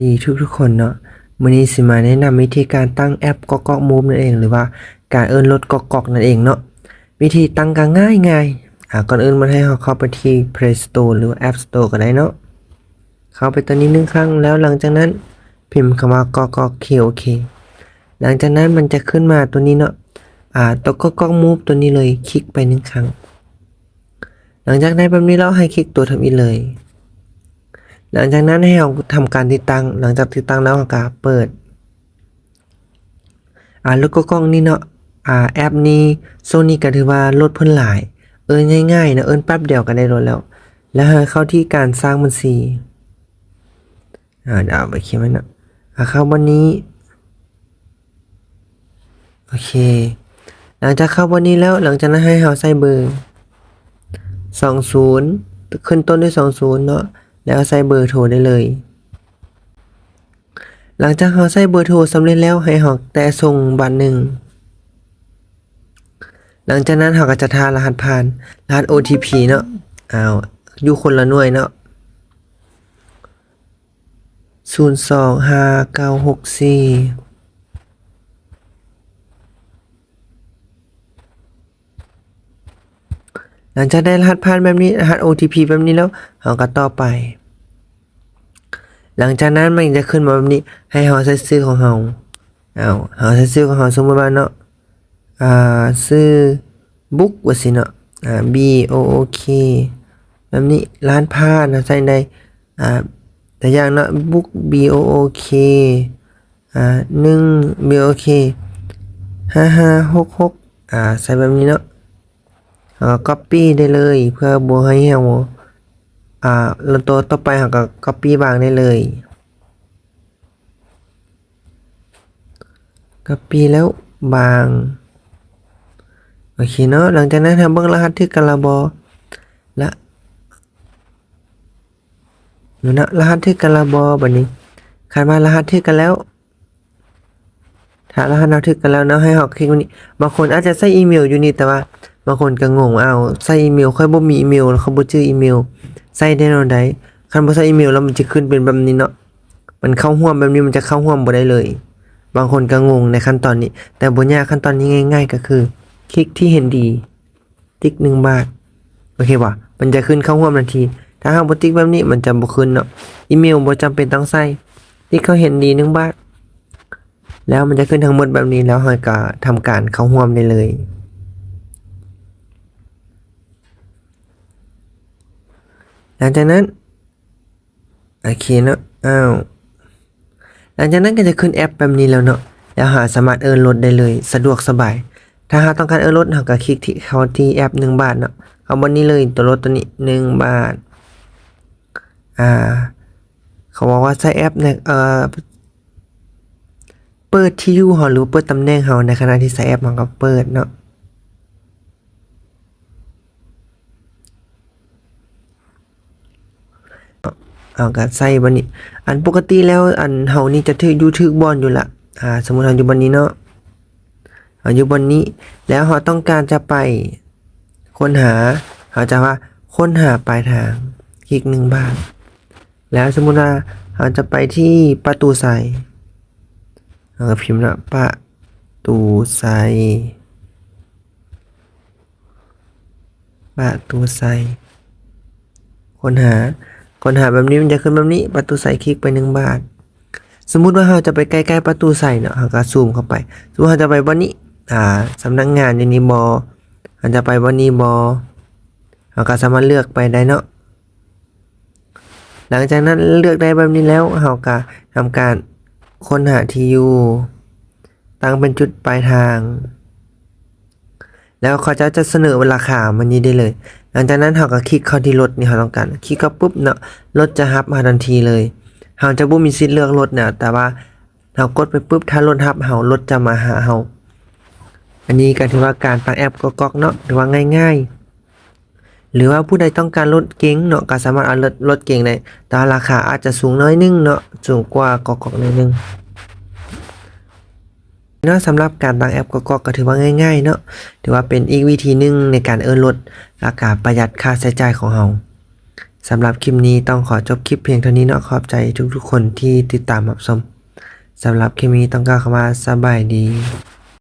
ดีทุกคนเนาะมื้อนี้สิมาแนะนำวิธีการตั้งแอปก๊อกก๊อกมูฟนั่นเองหรือว่าการเอิ้นรถก๊อกก๊อกนั่นเองเนาะวิธีตั้งก็ง่ายๆก่อนอื่นมันให้เราเข้าไปที่ Play Store หรือว่า App Store ก็ได้เนาะเข้าไปตัวนี้1ครั้งแล้วหลังจากนั้นพิมพ์คำว่าก๊อกก๊อกโอเคหลังจากนั้นมันจะขึ้นมาตัวนี้เนาะตัวก๊อกก๊อกมูฟตัวนี้เลยคลิกไป1ครั้งหลังจากได้แบบนี้แล้วให้คลิกตัวทำอีกเลยหลังจากนั้นให้เราทำการติดตั้งหลังจากติดตั้งแล้วเราก็เปิดแล้วก็กล้องนี่เนาะแอปนี้โซนี่ก็ถือว่าลดเพิ่นหลายง่ายๆนะแป๊บเดียวก็ได้ลดแล้วให้เข้าที่การสร้างบัญชีเดี๋ยวเอาไปเขียนไว้เนาะเข้าวันนี้โอเคหลังจากเข้าวันนี้แล้วหลังจากนั้นให้เราใส่เบอร์20ขึ้นต้นด้วย20เนาะแล้วใส่เบอร์โทรได้เลยหลังจากเราใส่เบอร์โทรสำเร็จแล้วให้เราแตะส่งบัตรหนึ่งหลังจากนั้นเราก็จะทารหัสผ่านรหัส OTP เนาะอยู่คนละหน่วยเนาะ025964หลังจากได้รหัสผ่านแบบนี้รหัส OTP แบบนี้แล้วเราก็ต่อไปหลังจากนั้นมันจะขึ้นมาแบบนี้ให้เราใส่ชื่อของเราเราใส่ชื่อของเราสมมุติว่าเนาะชื่อบุ๊กว่าสิเนาะB O O K แบบนี้ร้านผ้านะใส่ในแต่อย่างเนาะบุ๊ก B O O K 1 B O K 5566ใส่แบบนี้เนาะcopy ได้เลยเพื่อบ่ให้เราแล้วตัวต่อไปเราก็ copy วางได้เลย copy แล้วบางโอเคเนาะหลังจากนั้นทำเบิ่งรหัสที่กันละบ่และอยู่นะรหัสที่กันละบ่บัดนี้คันว่ารหัสที่กันแล้วถ้ารหัสเราถึกกันแล้วเนาะให้เราคลิกวันนี้บางคนอาจจะใส่อีเมลอยู่นี่แต่ว่าบางคนก็งงใส่อีเมลค่อยบ่มีอีเมลแล้วเขาบ่ชื่ออีเมลใส่ได้แนวใดคันบ่ใส่อีเมลแล้วมันจะขึ้นเป็นแบบนี้เนาะมันเข้าร่วมแบบนี้มันจะเข้าร่วมบ่ได้เลยบางคนก็งงในขั้นตอนนี้แต่บ่ยากขั้นตอนนี้ง่ายๆก็คือคลิกที่เห็นดีติ๊ก1บาทโอเคป่ะมันจะขึ้นเข้าร่วมทันทีถ้าหากบ่ติ๊กแบบนี้มันจะบ่ขึ้นเนาะอีเมลบ่จำเป็นต้องใส่ติ๊กเขาเห็นดี1บาทแล้วมันจะขึ้นทั้งหมดแบบนี้แล้วเราก็ทำการเข้าร่วมได้เลยหลังจากนั้นโอเคเนาะหลังจากนั้นก็จะขึ้นแอปแบบนี้แล้วเนาะแล้วสามารถเอิ้นรถได้เลยสะดวกสบายถ้าเราต้องการเอิ้นรถเราก็คลิกที่เข้าที่แอป1บาทเนาะเอาบนนี้เลยตัวรถตัวนี้1บาทเขาบอกว่าใช้แอปเนี่ยเปิดที่อยู่เราหรือเปิดตำแหน่งเราในขณะที่ใช้แอปมันก็เปิดเนาะก็ใส่บัดนี้อันปกติแล้วอันเฮานี่จะถึกบอนอยู่ละสมมุติเราอยู่บัดนี้เนาะอยู่บนนี้แล้วเราต้องการจะไปค้นหาเราจะว่าค้นหาปลายทางคลิก1บาทแล้วสมมุติว่าเราจะไปที่ประตูไซเราก็พิมพ์นะประตูไซค้นหาแบบนี้มันจะขึ้นแบบนี้ประตูไซคลิกไป1บาทสมมุติว่าเราจะไปใกล้ๆประตูไซเนาะเราก็ซูมเข้าไปสมมุติเราจะไปบ่นี้สำนักงานนี้บ่เราจะไปบ่นี้บ่เราก็สามารถเลือกไปได้เนาะหลังจากนั้นเลือกได้แบบนี้แล้วเราก็ทำการค้นหาที่อยู่ตั้งเป็นจุดปลายทางแล้วเขาจะเสนอราคามันนี้ได้เลยหลังจากนั้นเราก็คลิกเข้าที่รถนี่เราต้องการคลิกเข้าปุ๊บเนาะรถจะรับมาทันทีเลยเราจะบ่มีสิทธิ์เลือกรถเนี่ยแต่ว่าเรากดไปปุ๊บถ้ารถรับรถจะมาหาเราอันนี้ก็ถือว่าการตั้งแอปก๊อกๆเนาะถือว่าง่ายๆหรือว่าผู้ใดต้องการรถเก๋งเนาะก็สามารถเอารถเก๋งได้แต่ราคาอาจจะสูงน้อยนึงเนาะสูงกว่าก๊อกๆนิดนึงเนาะสำหรับการตั้งแอปก๊อกๆก็ถือว่าง่ายๆเนาะถือว่าเป็นอีกวิธีนึงในการเอิ้นรถราคาประหยัดค่าใช้จ่ายของเรา สำหรับคลิปนี้ต้องขอจบคลิปเพียงเท่านี้เนาะขอบใจทุกๆคนที่ติดตามรับชมสำหรับคลิปนี้ต้องกล่าวคำว่าสบายดี